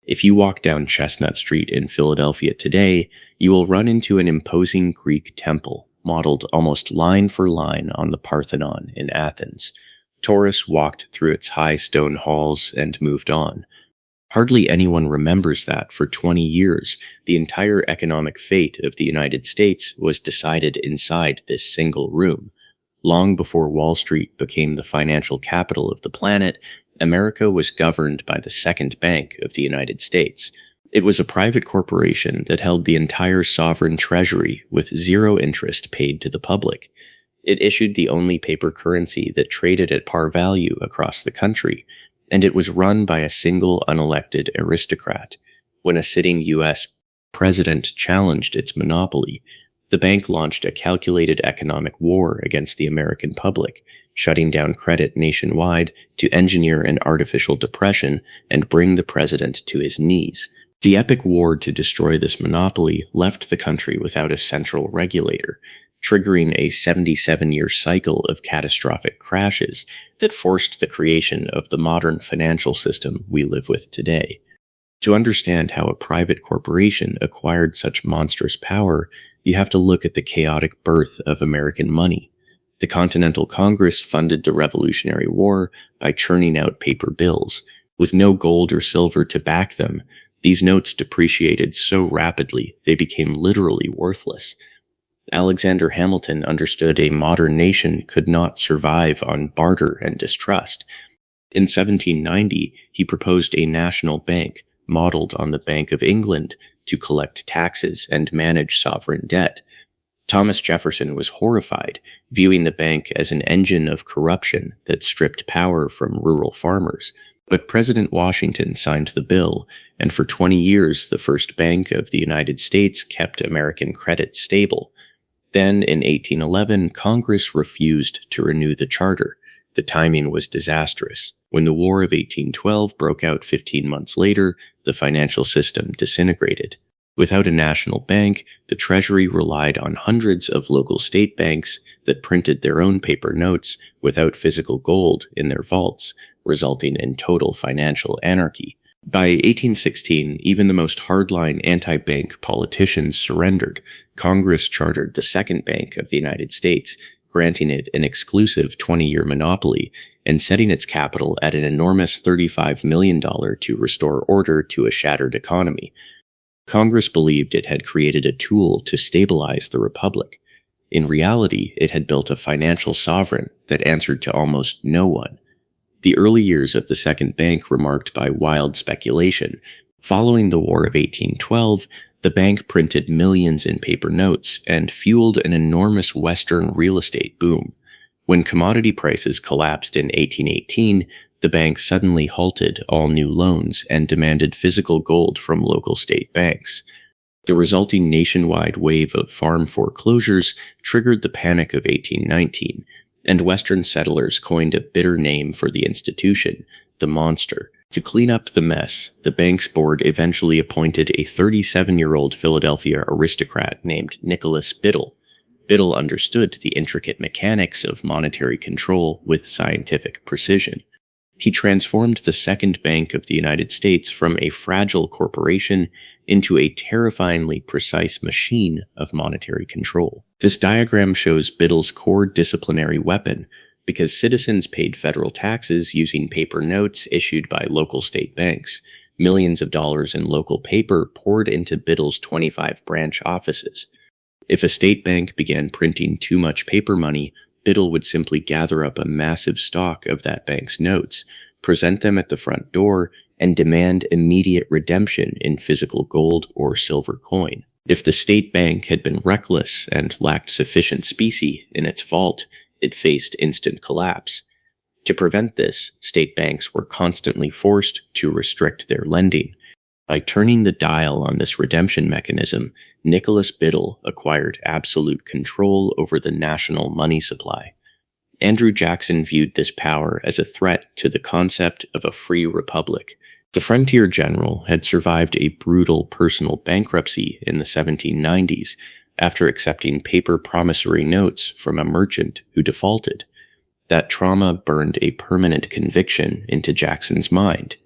If you walk down Chestnut Street in Philadelphia today, you will run into an imposing Greek temple, modeled almost line for line on the Parthenon in Athens. Tourists walked through its high stone halls and moved on. Hardly anyone remembers that for 20 years, the entire economic fate of the United States was decided inside this single room. Long before Wall Street became the financial capital of the planet, America was governed by the Second Bank of the United States. It was a private corporation that held the entire sovereign treasury with zero interest paid to the public. It issued the only paper currency that traded at par value across the country, and it was run by a single unelected aristocrat. When a sitting U.S. president challenged its monopoly, the bank launched a calculated economic war against the American public, shutting down credit nationwide to engineer an artificial depression and bring the president to his knees. The epic war to destroy this monopoly left the country without a central regulator, triggering a 77-year cycle of catastrophic crashes that forced the creation of the modern financial system we live with today. To understand how a private corporation acquired such monstrous power, you have to look at the chaotic birth of American money. The Continental Congress funded the Revolutionary War by churning out paper bills. With no gold or silver to back them, these notes depreciated so rapidly they became literally worthless. Alexander Hamilton understood a modern nation could not survive on barter and distrust. In 1790, he proposed a national bank modeled on the Bank of England to collect taxes and manage sovereign debt. Thomas Jefferson was horrified, viewing the bank as an engine of corruption that stripped power from rural farmers. But President Washington signed the bill, and for 20 years the First Bank of the United States kept American credit stable. Then, in 1811, Congress refused to renew the charter. The timing was disastrous. When the War of 1812 broke out 15 months later, the financial system disintegrated. Without a national bank, the Treasury relied on hundreds of local state banks that printed their own paper notes without physical gold in their vaults, resulting in total financial anarchy. By 1816, even the most hardline anti-bank politicians surrendered. Congress chartered the Second Bank of the United States, granting it an exclusive 20-year monopoly and setting its capital at an enormous $35 million to restore order to a shattered economy. Congress believed it had created a tool to stabilize the republic. In reality, it had built a financial sovereign that answered to almost no one. The early years of the Second Bank were marked by wild speculation. Following the War of 1812, the bank printed millions in paper notes and fueled an enormous Western real estate boom. When commodity prices collapsed in 1818, the bank suddenly halted all new loans and demanded physical gold from local state banks. The resulting nationwide wave of farm foreclosures triggered the Panic of 1819, and Western settlers coined a bitter name for the institution, the Monster. To clean up the mess, the bank's board eventually appointed a 37-year-old Philadelphia aristocrat named Nicholas Biddle. Biddle understood the intricate mechanics of monetary control with scientific precision. He transformed the Second Bank of the United States from a fragile corporation into a terrifyingly precise machine of monetary control. This diagram shows Biddle's core disciplinary weapon, because citizens paid federal taxes using paper notes issued by local state banks. Millions of dollars in local paper poured into Biddle's 25 branch offices. If a state bank began printing too much paper money, Biddle would simply gather up a massive stock of that bank's notes, present them at the front door, and demand immediate redemption in physical gold or silver coin. If the state bank had been reckless and lacked sufficient specie in its vault, it faced instant collapse. To prevent this, state banks were constantly forced to restrict their lending. By turning the dial on this redemption mechanism, Nicholas Biddle acquired absolute control over the national money supply. Andrew Jackson viewed this power as a threat to the concept of a free republic. The frontier general had survived a brutal personal bankruptcy in the 1790s after accepting paper promissory notes from a merchant who defaulted. That trauma burned a permanent conviction into Jackson's mind.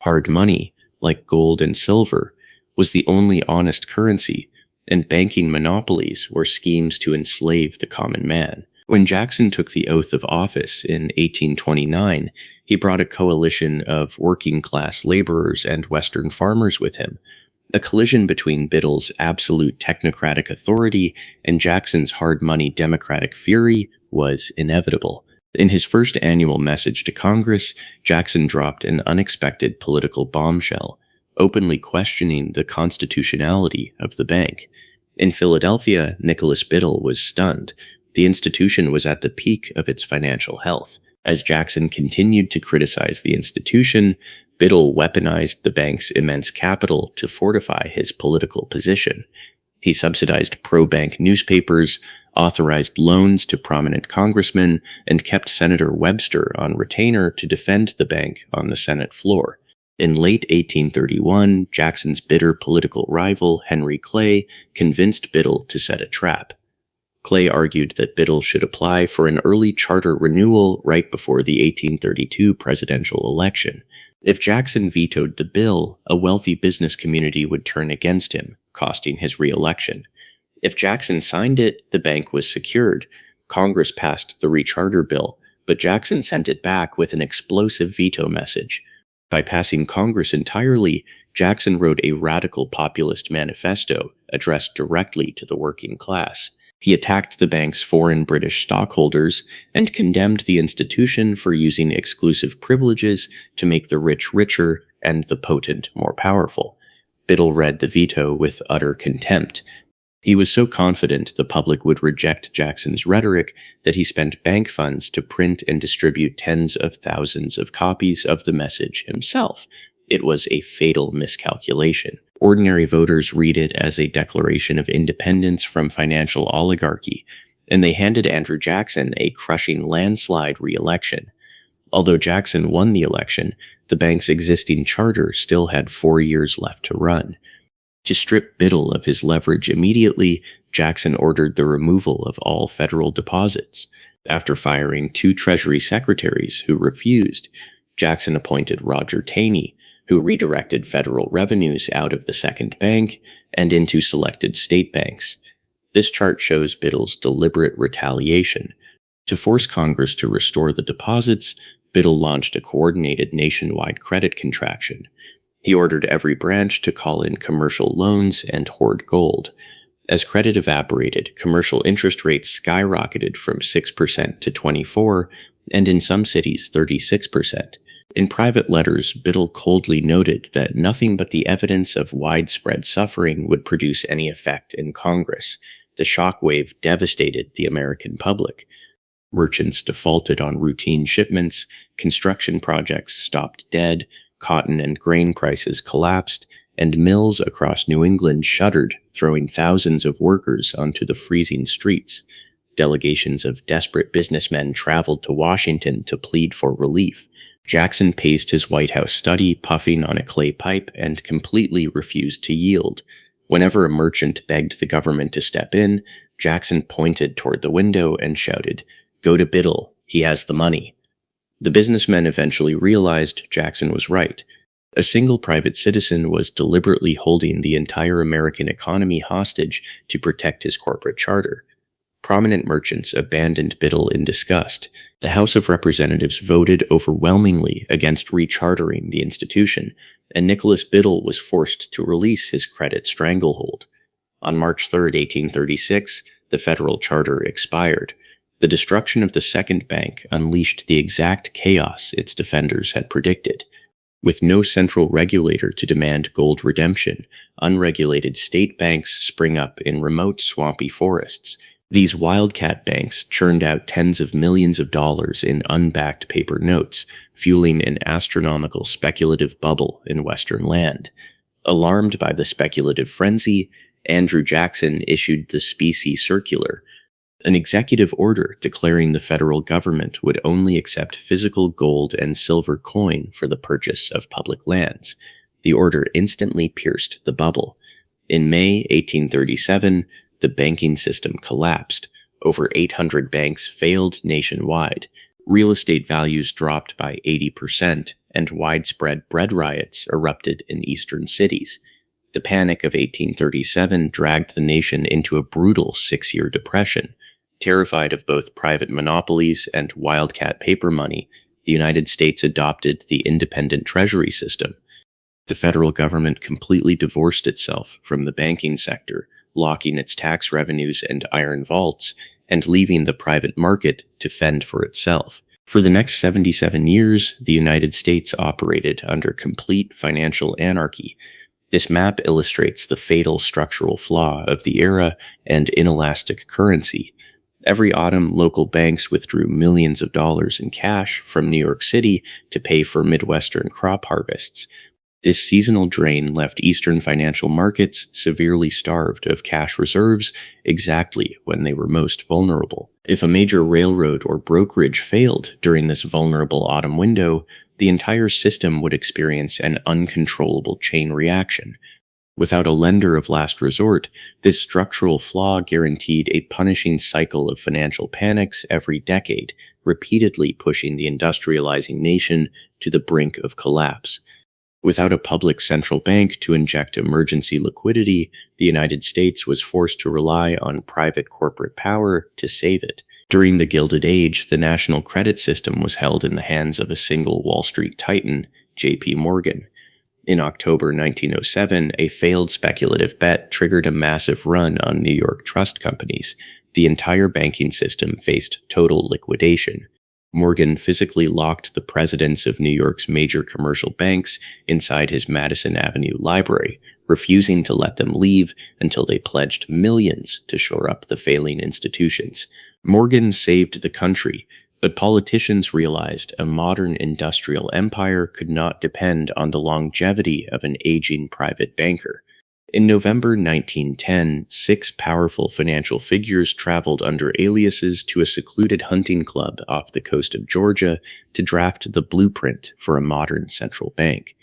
Hard money, like gold and silver, was the only honest currency, and banking monopolies were schemes to enslave the common man. When Jackson took the oath of office in 1829, he brought a coalition of working-class laborers and Western farmers with him. A collision between Biddle's absolute technocratic authority and Jackson's hard-money democratic fury was inevitable. In his first annual message to Congress, Jackson dropped an unexpected political bombshell, openly questioning the constitutionality of the bank. In Philadelphia, Nicholas Biddle was stunned. The institution was at the peak of its financial health. As Jackson continued to criticize the institution, Biddle weaponized the bank's immense capital to fortify his political position. He subsidized pro-bank newspapers, authorized loans to prominent congressmen, and kept Senator Webster on retainer to defend the bank on the Senate floor. In late 1831, Jackson's bitter political rival, Henry Clay, convinced Biddle to set a trap. Clay argued that Biddle should apply for an early charter renewal right before the 1832 presidential election. If Jackson vetoed the bill, a wealthy business community would turn against him, costing his re-election. If Jackson signed it, the bank was secured. Congress passed the recharter bill, but Jackson sent it back with an explosive veto message. By passing Congress entirely, Jackson wrote a radical populist manifesto addressed directly to the working class. He attacked the bank's foreign British stockholders and condemned the institution for using exclusive privileges to make the rich richer and the potent more powerful. Biddle read the veto with utter contempt. He was so confident the public would reject Jackson's rhetoric that he spent bank funds to print and distribute tens of thousands of copies of the message himself. It was a fatal miscalculation. Ordinary voters read it as a declaration of independence from financial oligarchy, and they handed Andrew Jackson a crushing landslide re-election. Although Jackson won the election, the bank's existing charter still had 4 years left to run. To strip Biddle of his leverage immediately, Jackson ordered the removal of all federal deposits. After firing 2 Treasury secretaries who refused, Jackson appointed Roger Taney, who redirected federal revenues out of the second bank and into selected state banks. This chart shows Biddle's deliberate retaliation. To force Congress to restore the deposits, Biddle launched a coordinated nationwide credit contraction. He ordered every branch to call in commercial loans and hoard gold. As credit evaporated, commercial interest rates skyrocketed from 6% to 24%, and in some cities 36%. In private letters, Biddle coldly noted that nothing but the evidence of widespread suffering would produce any effect in Congress. The shockwave devastated the American public. Merchants defaulted on routine shipments, construction projects stopped dead, cotton and grain prices collapsed, and mills across New England shuttered, throwing thousands of workers onto the freezing streets. Delegations of desperate businessmen traveled to Washington to plead for relief. Jackson paced his White House study, puffing on a clay pipe, and completely refused to yield. Whenever a merchant begged the government to step in, Jackson pointed toward the window and shouted, "Go to Biddle, he has the money." The businessmen eventually realized Jackson was right. A single private citizen was deliberately holding the entire American economy hostage to protect his corporate charter. Prominent merchants abandoned Biddle in disgust. The House of Representatives voted overwhelmingly against rechartering the institution, and Nicholas Biddle was forced to release his credit stranglehold. On March 3, 1836, the federal charter expired. The destruction of the second bank unleashed the exact chaos its defenders had predicted. With no central regulator to demand gold redemption, unregulated state banks spring up in remote swampy forests. These wildcat banks churned out tens of millions of dollars in unbacked paper notes, fueling an astronomical speculative bubble in Western land. Alarmed by the speculative frenzy, Andrew Jackson issued the Specie Circular, an executive order declaring the federal government would only accept physical gold and silver coin for the purchase of public lands. The order instantly pierced the bubble. In May 1837, the banking system collapsed. Over 800 banks failed nationwide. Real estate values dropped by 80%, and widespread bread riots erupted in eastern cities. The Panic of 1837 dragged the nation into a brutal 6-year depression. Terrified of both private monopolies and wildcat paper money, the United States adopted the independent treasury system. The federal government completely divorced itself from the banking sector, locking its tax revenues and iron vaults, and leaving the private market to fend for itself. For the next 77 years, the United States operated under complete financial anarchy. This map illustrates the fatal structural flaw of the era and inelastic currency. Every autumn, local banks withdrew millions of dollars in cash from New York City to pay for Midwestern crop harvests. This seasonal drain left Eastern financial markets severely starved of cash reserves exactly when they were most vulnerable. If a major railroad or brokerage failed during this vulnerable autumn window, the entire system would experience an uncontrollable chain reaction. Without a lender of last resort, this structural flaw guaranteed a punishing cycle of financial panics every decade, repeatedly pushing the industrializing nation to the brink of collapse. Without a public central bank to inject emergency liquidity, the United States was forced to rely on private corporate power to save it. During the Gilded Age, the national credit system was held in the hands of a single Wall Street titan, J.P. Morgan. In October 1907, a failed speculative bet triggered a massive run on New York trust companies. The entire banking system faced total liquidation. Morgan physically locked the presidents of New York's major commercial banks inside his Madison Avenue library, refusing to let them leave until they pledged millions to shore up the failing institutions. Morgan saved the country, but politicians realized a modern industrial empire could not depend on the longevity of an aging private banker. In November 1910, 6 powerful financial figures traveled under aliases to a secluded hunting club off the coast of Georgia to draft the blueprint for a modern central bank.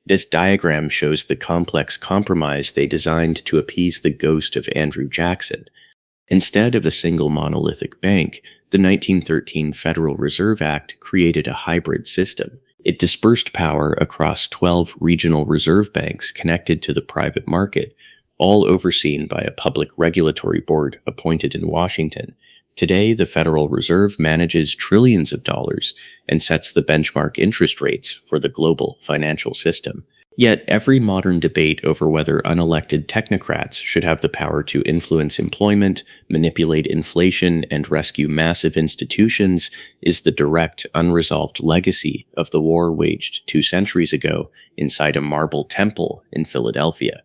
This diagram shows the complex compromise they designed to appease the ghost of Andrew Jackson. Instead of a single monolithic bank, the 1913 Federal Reserve Act created a hybrid system. It dispersed power across 12 regional reserve banks connected to the private market, all overseen by a public regulatory board appointed in Washington. Today, the Federal Reserve manages trillions of dollars and sets the benchmark interest rates for the global financial system. Yet, every modern debate over whether unelected technocrats should have the power to influence employment, manipulate inflation, and rescue massive institutions is the direct, unresolved legacy of the war waged 2 centuries ago inside a marble temple in Philadelphia.